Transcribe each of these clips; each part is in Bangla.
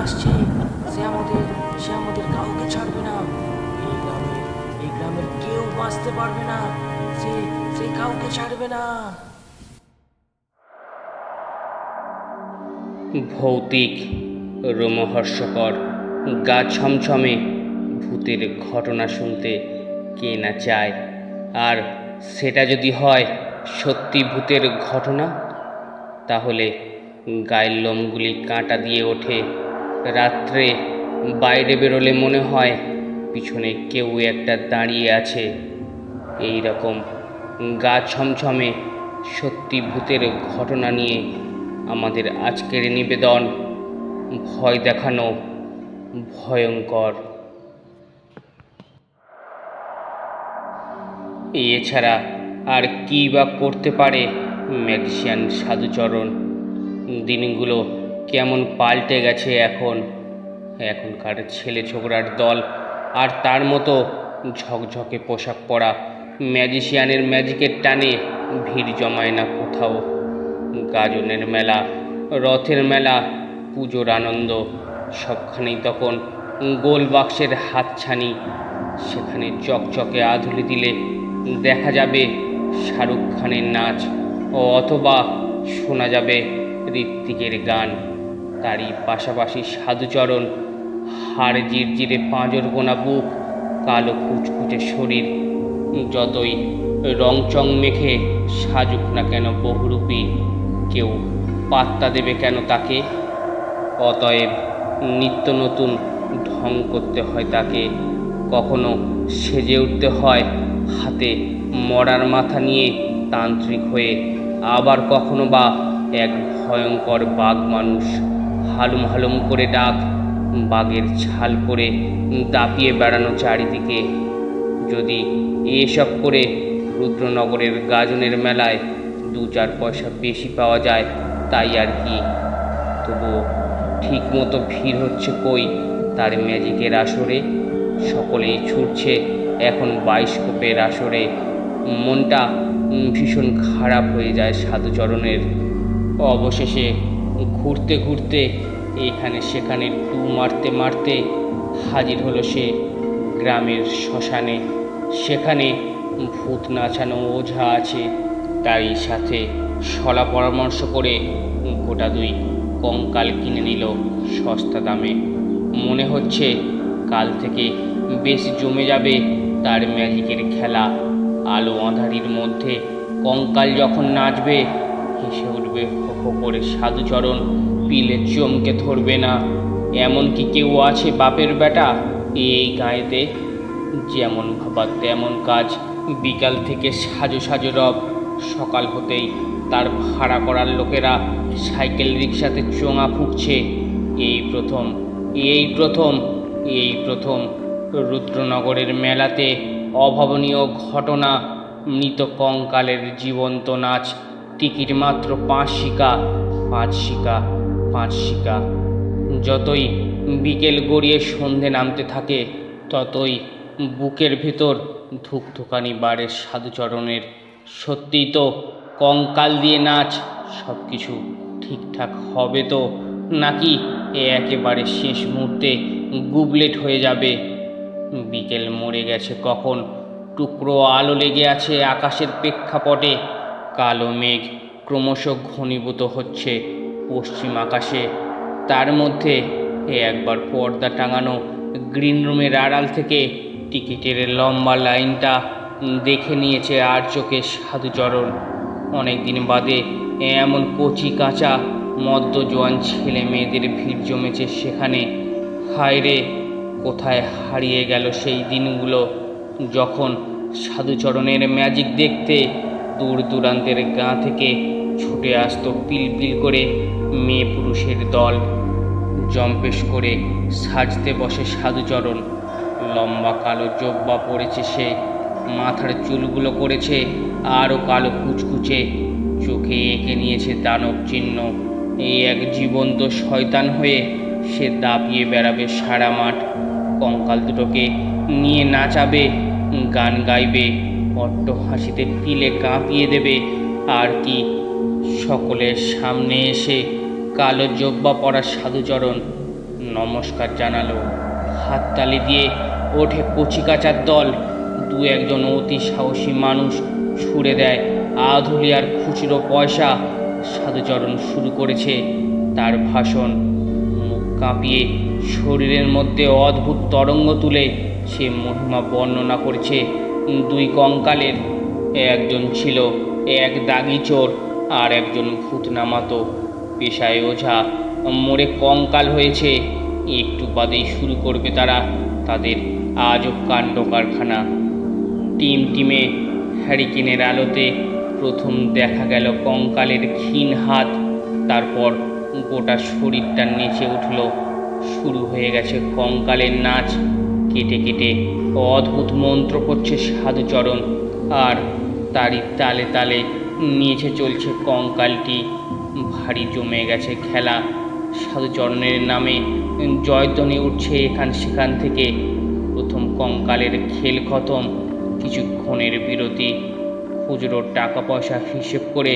আসছে। সে আমাদের কাউকে ছাড়বে না। এই গ্রামের কেউ বাঁচতে পারবে না। সে সে কাউকে ছাড়বে না। ভৌতিক, রোমহর্ষকর, গা ছমছমে ভূতের ঘটনা শুনতে কে না চায়। আর সেটা যদি হয় সত্যি ভূতের ঘটনা, তাহলে গায়ের লোমগুলি কাঁটা দিয়ে ওঠে। রাত্রে বাইরে বেরোলে মনে হয় পিছনে কেউ একটা দাঁড়িয়ে আছে। এই রকম গা ছমছমে সত্যি ভূতের ঘটনা নিয়ে আমাদের আজকের নিবেদন, ভয় দেখানো ভয়ঙ্কর। এছাড়া আর কী বা করতে পারে ম্যাজিশিয়ান সাধুচরণ? দিনগুলো কেমন পাল্টে গেছে এখনকার ছেলে ছোকরার দল আর তার মতো ঝকঝকে পোশাক পরা ম্যাজিশিয়ানের ম্যাজিকের টানে ভিড় জমায় না কোথাও। গাজনের মেলা, রথের মেলা, পুজোর আনন্দ সবখানেই তখন গোল বাক্সের হাতছানি। সেখানে চকচকে আধুলি দিলে দেখা যাবে শাহরুখ খানের নাচ, অথবা শোনা যাবে ঋত্বিকের গান। তারই পাশাপাশি সাধুচরণ, হাড় জিরজিরে পাঁজর গোনা বুক, কালো কুচকুচে শরীর, যতই রংচং মেখে সাজুক না কেন বহুরূপী, কেউ পাত্তা দেবে কেন তাকে? অতএব নিত্য নতুন ঢং করতে হয় তাকে। কখনো সেজে উঠতে হয় হাতে মরার মাথা নিয়ে তান্ত্রিক হয়ে, আবার কখনো বা এক ভয়ঙ্কর বাঘ মানুষ, হালুম হালুম করে ডাক, বাঘের ছাল পরে দাপিয়ে বেড়ানো চারিদিকে। যদি এসব করে রুদ্রনগরের গাজনের মেলায় 2-4 পয়সা বেশি পাওয়া যায় তাই আর কি। তবুও ঠিক মতো ভিড় হচ্ছে কই তার ম্যাজিকের আসরে। সকলেই ছুটছে এখন বায়োস্কোপের আসরে। মনটা ভীষণ খারাপ হয়ে যায় সাধুচরণের। অবশেষে ঘুরতে ঘুরতে এখানে সেখানে ডু মারতে মারতে হাজির হলো সে গ্রামের শ্মশানে। সেখানে ভূত নাচানো ওঝা আছে, তারই সাথে শলা পরামর্শ করে গোটা 2 কঙ্কাল কিনে নিল সস্তা দামে। মনে হচ্ছে কাল থেকে বেশ জমে যাবে তার ম্যাজিকের খেলা। আলো আঁধারির মধ্যে কঙ্কাল যখন নাচবে হেসে উঠবে হো হো করে সাধুচরণ, পিলে চমকে ধরবে না। এমন কি কেউ আছে বাপের বেটা এই গাঁয়েতে? যেমন ভাবা তেমন কাজ, বিকাল থেকে সাজো সাজো রব। সকাল হতেই তার ভাড়া করার লোকেরা সাইকেল রিক্সাতে চোঙা ফুঁকছে। এই প্রথম রুদ্রনগরের মেলাতে অভাবনীয় ঘটনা, মৃত কঙ্কালের জীবন্ত নাচ। টিকিট মাত্র 5 শিকা, 5 শিকা, 5 শিকা। যতই বিকেল গড়িয়ে সন্ধে নামতে থাকে ততই বুকের ভেতর ধুকধুকানি বাড়ে সাধুচরণের। সত্যিই তো কঙ্কাল দিয়ে নাচ, সব কিছু ঠিকঠাক হবে তো, নাকি একেবারে শেষ মুহূর্তে গুবলেট হয়ে যাবে? বিকেল মরে গেছে কখন, টুকরো আলো লেগে আছে আকাশের প্রেক্ষাপটে। কালো মেঘ ক্রমশ ঘনীভূত হচ্ছে পশ্চিম আকাশে। তার মধ্যে একবার পর্দা টাঙানো গ্রিন রুমের আড়াল থেকে টিকিটের লম্বা লাইনটা দেখে নিয়েছে আর চোখে সাধুচরণ। অনেকদিন বাদে এমন কচি কাঁচা মদ্য জোয়ান ছেলে মেয়েদের ভিড় জমেছে সেখানে। হায় রে, কোথায় হারিয়ে গেল সেই দিনগুলো যখন সাধুচরণের ম্যাজিক দেখতে দূর দূরান্তের গাঁ থেকে ছুটে আসতো পিলপিল করে মেয়ে পুরুষের দল। জম্পেশ করে সাজতে বসে সাধুচরণ। লম্বা কালো জোব্বা পরেছে সে, মাথার চুলগুলো করেছে আরও কালো কুচকুচে, চোখে এঁকে নিয়েছে দানব চিহ্ন। এই এক জীবন্ত শয়তান হয়ে সে দাপিয়ে বেড়াবে সারা মাঠ। কঙ্কাল দুটোকে নিয়ে নাচাবে, গান গাইবে, অট্ট হাসিতে তিলে কাঁপিয়ে দেবে। আর কি, সকলের সামনে এসে কালো জোব্বা পরা সাধুচরণ নমস্কার জানালো। হাততালি দিয়ে ওঠে কচিকাচার দল। দু একজন অতি সাহসী মানুষ ছুড়ে দেয় আধুলি আর খুচরো পয়সা। সাধুচরণ শুরু করেছে তার ভাষণ। মুখ কাঁপিয়ে শরীরের মধ্যে অদ্ভুত তরঙ্গ তুলে সে মহিমা বর্ণনা করেছে দুই কঙ্কালের। একজন ছিল এক দাগি চোর, আর একজন ভূত নামাতো পেশায় ওঝা, মরে কঙ্কাল হয়েছে। একটু বাদেই শুরু করবে তারা তাদের আজব কাণ্ড কারখানা। টিমে হ্যারিকেনের আলোতে প্রথম দেখা গেল কঙ্কালের ক্ষীণ হাত, তারপর গোটা শরীরটা নেচে উঠল। শুরু হয়ে গেছে কঙ্কালের নাচ। কেটে কেটে অদ্ভুত মন্ত্র করছে সাধুচরণ, আর তারই তালে তালে নিচে চলছে কঙ্কালটি। ভারী জমে গেছে খেলা। সাধুচরণের নামে জয়ধ্বনি উঠছে এখান সেখান থেকে। প্রথম কঙ্কালের খেল খতম। কিছুক্ষণের বিরতি। খুচরো টাকা পয়সা হিসেব করে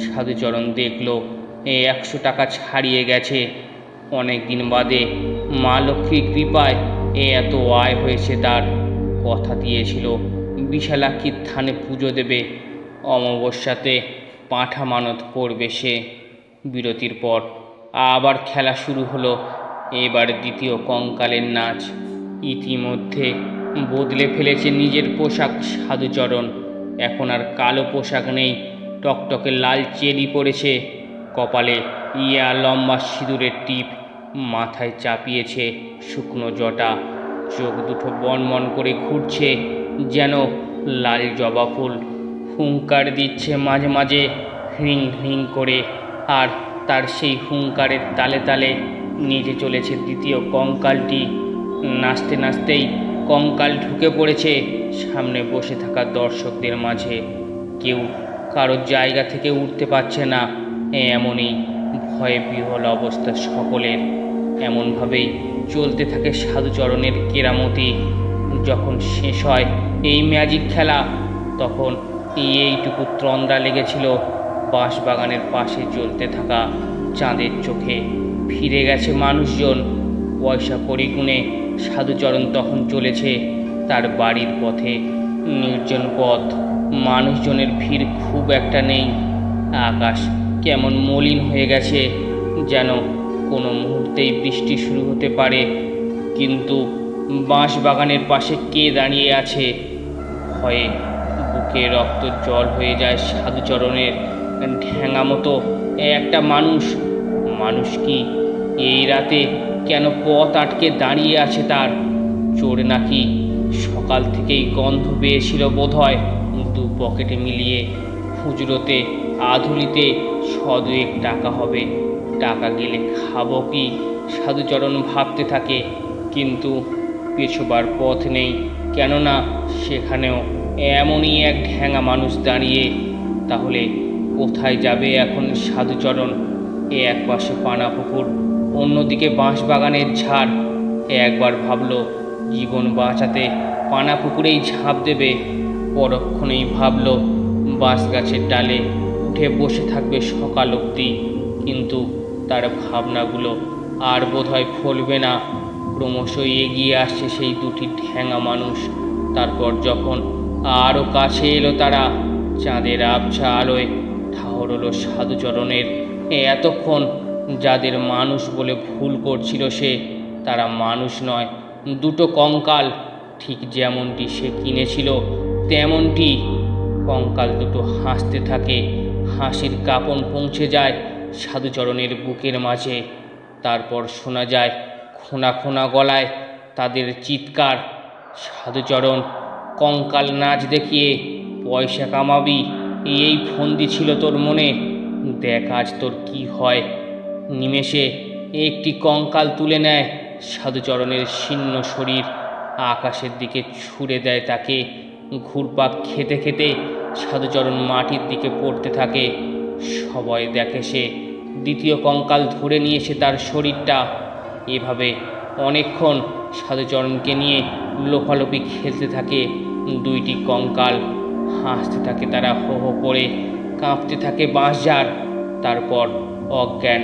সাধুচরণ দেখল 100 টাকা ছাড়িয়ে গেছে। অনেক দিন বাদে মা লক্ষ্মীর কৃপায় এত আয় হয়েছে তার। কথা দিয়েছিল বিশালাক্ষীর থানে পুজো দেবে, অমাবস্যাতে পাঁঠা মানত পড়বে সে। বিরতির পর আবার খেলা শুরু হলো। এবার দ্বিতীয় কঙ্কালের নাচ। ইতিমধ্যে বদলে ফেলেছে নিজের পোশাক সাধুচরণ। এখন আর কালো পোশাক নেই, টকটকে লাল চেরি পড়েছে। কপালে লম্বা সিঁদুরের টিপ, মাথায় চাপিয়েছে শুকনো জটা। চোখ দুটো বনবন করে ঘুরছে যেন লাল জবা ফুল। হুঙ্কার দিচ্ছে মাঝে মাঝে হ্রিং হ্রিং করে, আর তার সেই হুঙ্কারের তালে তালে নিচে চলেছে দ্বিতীয় কঙ্কালটি। নাচতে নাচতেই কঙ্কাল ঢুকে পড়েছে সামনে বসে থাকা দর্শকদের মাঝে। কেউ কারোর জায়গা থেকে উঠতে পারছে না। এমনই ভয়ে বিহ্বল অবস্থা সকলের। এমনভাবেই চলতে থাকে সাধুচরণের কেরামতি। যখন শেষ হয় এই ম্যাজিক খেলা, তখন এইটুকু ত্রন্দা লেগেছিল বাঁশবাগানের পাশে জ্বলতে থাকা চাঁদের চোখে। ফিরে গেছে মানুষজন। পয়সা কড়ি গুনে সাধুচরণ তখন চলেছে তার বাড়ির পথে। নির্জন পথ, মানুষজনের ভিড় খুব একটা নেই। আকাশ কেমন মলিন হয়ে গেছে, যেন কোনো মুহূর্তেই বৃষ্টি শুরু হতে পারে। কিন্তু বাঁশবাগানের পাশে কে দাঁড়িয়ে আছে? ভয়ে বুকে রক্ত জল হয়ে যায় সাধুচরণের। ঠ্যাঙা মতো একটা মানুষ। মানুষ কি এই রাতে কেন পথ আটকে দাঁড়িয়ে আছে তার? চোর নাকি? সকাল থেকেই গন্ধ পেয়েছিল বোধহয়। দু পকেটে মিলিয়ে খুচরোতে আধুলিতে 100-2 টাকা হবে। টাকা গেলে খাবো কি? সাধুচরণ ভাবতে থাকে। কিন্তু পেছোবার পথ নেই, কেননা সেখানেও এমনই এক ঢ্যাঙা মানুষ দাঁড়িয়ে। তাহলে কোথায় যাবে এখন সাধুচরণ? এক পাশে পানা পুকুর, অন্যদিকে বাঁশবাগানের ঝাড়। একবার ভাবল জীবন বাঁচাতে পানা পুকুরেই ঝাঁপ দেবে। পরক্ষণেই ভাবল বাঁশ গাছের ডালে উঠে বসে থাকবে সকাল অবধি। কিন্তু তার ভাবনাগুলো আর বোধহয় ফলবে না। ক্রমশই এগিয়ে আসছে সেই দুটি ঠ্যাঙা মানুষ। তারপর যখন আরও কাছে এলো তারা, চাঁদের আবছা আলোয় ঠাহর হলো সাধুচরণের। এতক্ষণ যাদের মানুষ বলে ভুল করছিল সে, তারা মানুষ নয়, দুটো কঙ্কাল। ঠিক যেমনটি সে কিনেছিল তেমনটি। কঙ্কাল দুটো হাসতে থাকে। হাসির কাঁপন পৌঁছে যায় সাধুচরণের বুকের মাঝে। তারপর শোনা যায় খোনা খোনা গলায় তাদের চিৎকার, সাধুচরণ, কঙ্কাল নাচ দেখিয়ে পয়সা কামাবি, এই ফন্দি ছিল তোর মনে। দেখ আজ তোর কি হয়। নিমেষে একটি কঙ্কাল তুলে নেয় সাধুচরণের শীর্ণ শরীর, আকাশের দিকে ছুঁড়ে দেয় তাকে। ঘুরপাক খেতে খেতে সাধুচরণ মাটির দিকে পড়তে থাকে। সবাই দেখে সে দ্বিতীয় কঙ্কাল ধরে নিয়েছে তার শরীরটা। এভাবে অনেকক্ষণ সাধুচরণকে নিয়ে লোফালোফি খেলতে থাকে দুইটি কঙ্কাল। হাসতে থাকে তারা হো হো করে, কাঁপতে থাকে বাঁশঝাড়। তারপর অজ্ঞান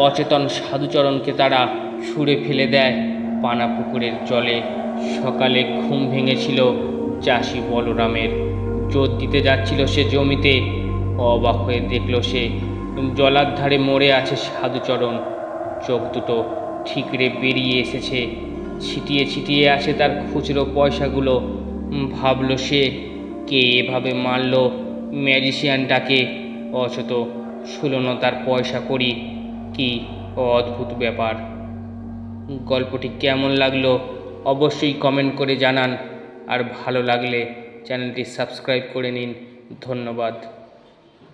অচেতন সাধুচরণকে তারা ছুঁড়ে ফেলে দেয় পানা পুকুরের জলে। সকালে ঘুম ভেঙেছিল চাষি বলরামের। জোর দিতে যাচ্ছিল সে জমিতে, অবাক হয়ে দেখল সে জলার ধারে মরে আছে সাধুচরণ। চোখ দুটো ঠিকরে বেরিয়ে এসেছে, ছিটিয়ে ছিটিয়ে আছে তার খুচরো পয়সাগুলো। ভাবল সে, কে এভাবে মারল ম্যাজিশিয়ানটাকে? অথচ শুলো না তার পয়সা করি। কি অদ্ভুত ব্যাপার। গল্পটি কেমন লাগলো অবশ্যই কমেন্ট করে জানান, আর ভালো লাগলে চ্যানেলটি সাবস্ক্রাইব করে নিন। ধন্যবাদ।